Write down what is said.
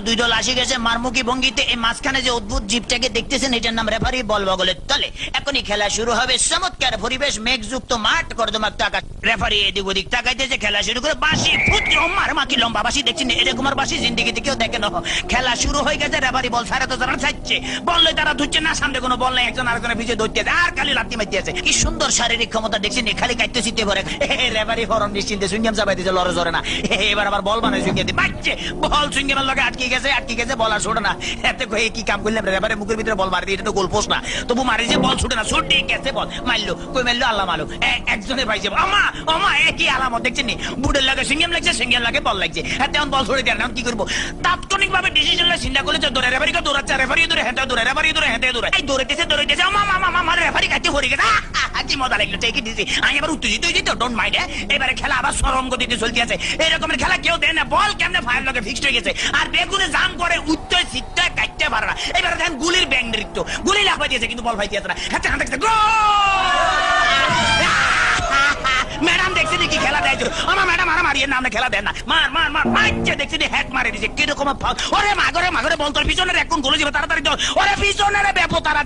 দুই দল আসে গেছে মারমুখী ভঙ্গিতে। এই মাঝখানে যে অদ্ভুত জীবটাকে দেখতেছেন এটার নাম রেফারি। বল বগলের তলে এখনই খেলা শুরু হবে। চমৎকার পরিবেশ, মেঘযুক্ত মাঠ, কর্দমাক্ত আকাশ। রেফারি এদিক ওদিক তাকাইতেছে, খেলা শুরু করে বাঁশি ফুটছে। ওমার মা কি লম্বা বাঁশি দেখছেন, এরকম আর বাঁশি জিন্দিগিতে কেউ দেখে না। খেলা শুরু হয়ে গেছে, রেফারি বল সাড়ে তো যারা চাইছে, বললে তারা ধুচ্ছে না, সামনে কোনো বল নাই, একজন আরেকজনের পিছিয়ে ধরতে আছে আর খালি লাত্তি মারতে আছে। কি সুন্দর শারীরিক ক্ষমতা দেখছেন, খালি কাটতে চিনতে পারে। রেফারি ফরম নিশ্চিন্তে সুইংগাম চাপাই দিয়েছে, লড়ে জরে না। এবার আবার বল বানায় সুইংগাম দিয়ে বাচ্চে, বল সুইংগামের লগে আটকে গেছে, বল আর ছোটে না। এতে কয়ে কি কাম করলাম, রেফারি মুখের ভিতরে বল মারি দিয়ে, এটা তো গোল পোস্ট না, তবু মারি যে বল ছুটে না, ছুটে গেছে বল, মারলো কই মারলো আল্লাহ মারলো। একজনে পাইছে আমা একই আলামত দেখছেন, বুড়ের লাগে সিঙ্গেম লাগছে, সিঙ্গেম লাগে বল লাগছে। এখন বল ছড়ে দেয় না, কি করবো? তাৎক্ষণিক ভাবে ডিসিশন চিন্তা করেছে, দৌড়ে রেফারিকে দৌড়াচ্ছে, রেফারি দৌড়ে হেঁটে দৌড়ে, রেফারি দৌড়ে হেঁটে দৌড়ে, এই দৌড়াইতেছে আমার রেফারি কাটতে পড়ে গেছে। কি মজা লাগলো, ঠিকই দিছি। আমি এবার উত্তেজিত হয়েছি তো, ডোন্ট মাইন্ড। এবারে খেলা আবার সরম গতিতে চলতে আছে। এরকমের খেলা কেউ দেয় না, বল কেমনে ফায়ার লগে ফিক্সড হয়ে গেছে, আর বেগুনে জাম করে উত্তর সিটটা কাটতে পারে না। এবারে দেখেন গুলির ব্যাং নৃত্য, গুলি লাফাই দিয়েছে কিন্তু বল ফাইতে আছে না। ম্যাডাম দেখছি কি খেলা দেয়, আমার ম্যাডাম আর মারিয়ে না, খেলা দেন না, মার মার মার মারছে, দেখছি হ্যাক মারে দিছে কিরকম। ওরে মাগরে বল তোর পিছনের এখন গোলে যাবে, তাড়াতাড়ি ওরে পিছনের ব্যাপক তারা